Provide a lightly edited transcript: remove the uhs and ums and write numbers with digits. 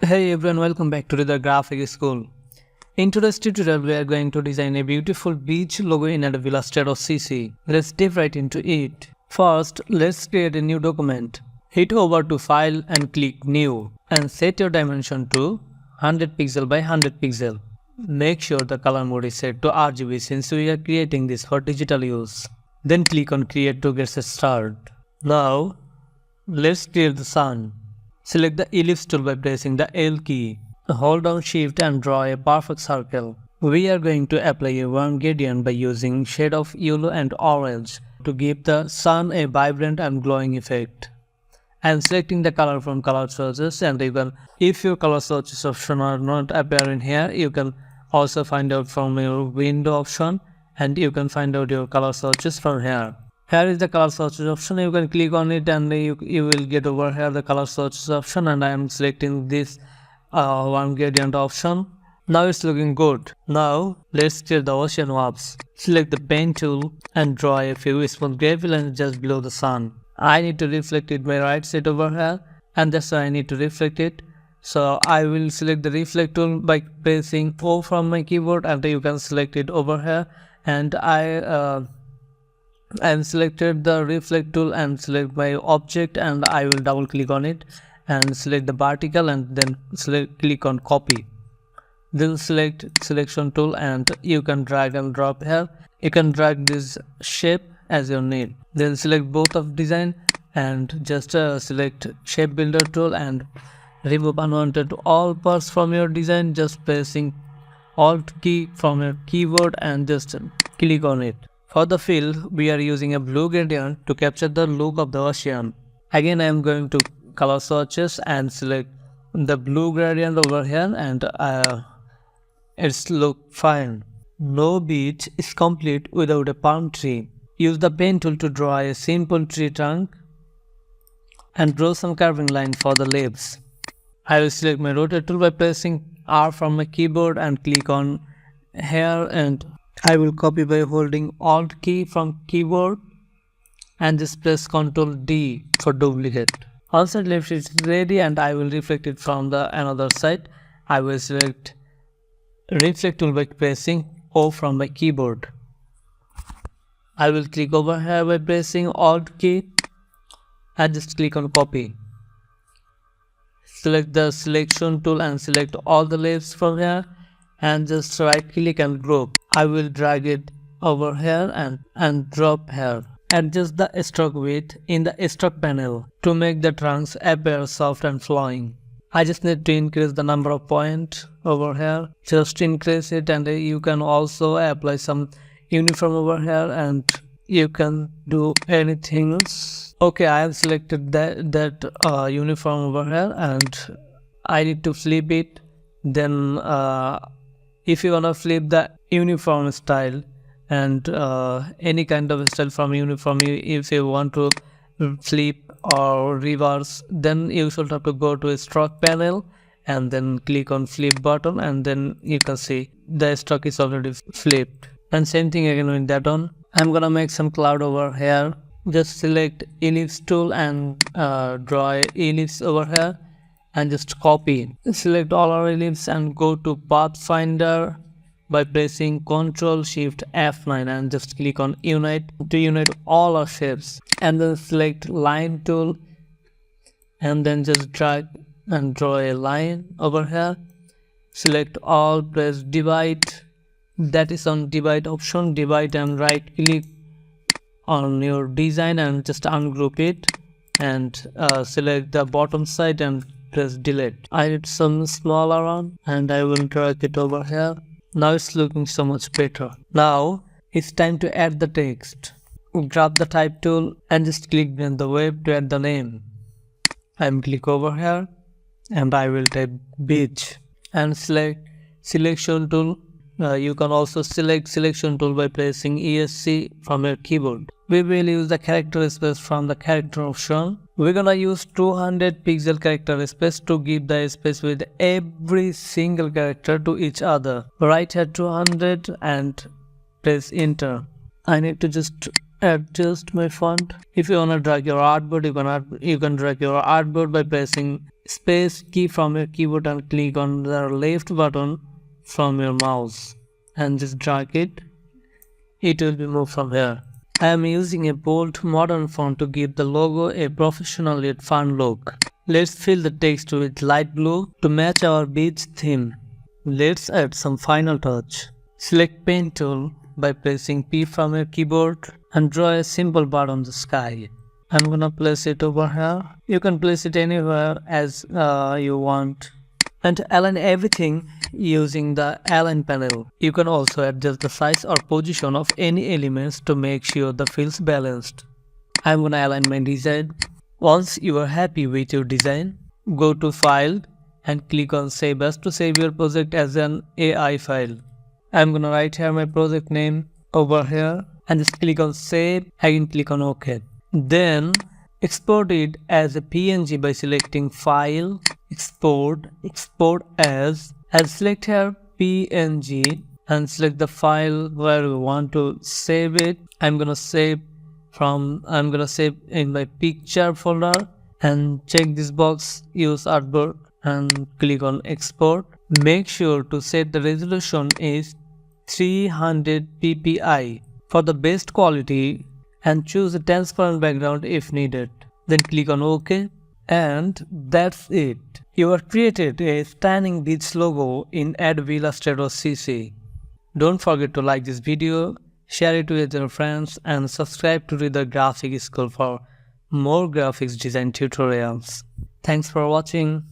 Hey everyone, welcome back to the Graphic School. In today's tutorial, we are going to design a beautiful beach logo in Adobe Illustrator CC. Let's dive right into it. First, let's create a new document. Hit over to File and click New and set your dimension to 100 pixel by 100 pixel. Make sure the color mode is set to RGB since we are creating this for digital use. Then click on Create to get started. Now, let's create the sun. Select the ellipse tool by pressing the L key. Hold down shift and draw a perfect circle. We are going to apply a warm gradient by using shade of yellow and orange to give the sun a vibrant and glowing effect. I am selecting the color from color sources, and if your color sources option are not appearing here, you can also find out from your window option, and you can find out your color sources from here. Here is the color sources option. You can click on it and you will get over here the color sources option, and I am selecting this warm gradient option. Now it's looking good. Now let's create the ocean waves. Select the pen tool and draw a few smooth gravy lines just below the sun. I need to reflect it my right side over here, and that's why I need to reflect it. So I will select the reflect tool by pressing O from my keyboard, and you can select it over here, and I selected the reflect tool and select my object, and I will double click on it and select the vertical, and then click on copy. Then select selection tool and you can drag and drop here. You can drag this shape as you need. Then select both of design and just select shape builder tool and remove unwanted all parts from your design, just pressing Alt key from your keyboard and just click on it. For the fill, we are using a blue gradient to capture the look of the ocean. Again, I am going to color swatches and select the blue gradient over here, and it's look fine. No beach is complete without a palm tree. Use the pen tool to draw a simple tree trunk and draw some curving line for the leaves. I will select my rotate tool by pressing R from my keyboard and click on here, and I will copy by holding Alt key from keyboard and just press Ctrl D for duplicate. Once the left is ready, and I will reflect it from the another side. I will select reflect tool by pressing O from my keyboard. I will click over here by pressing Alt key and just click on copy. Select the selection tool and select all the leaves from here and just right click and group. I will drag it over here and drop here. Adjust the stroke width in the stroke panel to make the trunks appear soft and flowing. I just need to increase the number of points over here. Just increase it, and you can also apply some uniform over here, and you can do anything else. Okay, I have selected that uniform over here, and I need to flip it. Then if you wanna flip the uniform style and any kind of style from uniform, if you want to flip or reverse, then you should have to go to a stroke panel and then click on flip button, and then you can see the stroke is already flipped. And same thing again with that one. I'm gonna make some cloud over here. Just select ellipse tool and draw a ellipse over here and just copy. Select all our ellipse and go to Pathfinder by pressing Ctrl Shift F9 and just click on Unite to unite all our shapes. And then select Line tool and then just drag and draw a line over here. Select all, press Divide. That is on Divide option. Divide and right click on your design and just ungroup it, and select the bottom side and press delete. I did some smaller one and I will drag it over here. Now it's looking so much better. Now it's time to add the text. Grab the type tool and just click on the wave to add the name. I will click over here and I will type beach and select selection tool. You can also select selection tool by pressing ESC from your keyboard. We will use the character space from the character option. We're gonna use 200 pixel character space to give the space with every single character to each other. Right here 200 and press enter. I need to just adjust my font. If you wanna drag your artboard, you can drag your artboard by pressing space key from your keyboard and click on the left button from your mouse and just drag it. It will be moved from here. I am using a bold modern font to give the logo a professional yet fun look. Let's fill the text with light blue to match our beach theme. Let's add some final touch. Select Pen tool by pressing P from your keyboard and draw a simple bar on the sky. I'm gonna place it over here. You can place it anywhere as you want. And align everything using the align panel. You can also adjust the size or position of any elements to make sure the feels balanced. I'm gonna align my design. Once you are happy with your design, go to File and click on Save As to save your project as an AI file. I'm gonna write here my project name over here and just click on Save. Again click on OK. Then export it as a PNG by selecting File, Export, Export as. I'll select here PNG and select the file where we want to save it. I'm gonna save in my picture folder and check this box, use artboard and click on export. Make sure to set the resolution is 300 ppi for the best quality and choose a transparent background if needed. Then click on OK. And that's it. You have created a stunning beach logo in Adobe Illustrator CC. Don't forget to like this video, share it with your friends and subscribe to Hridoy Graphic School for more graphics design tutorials. Thanks for watching.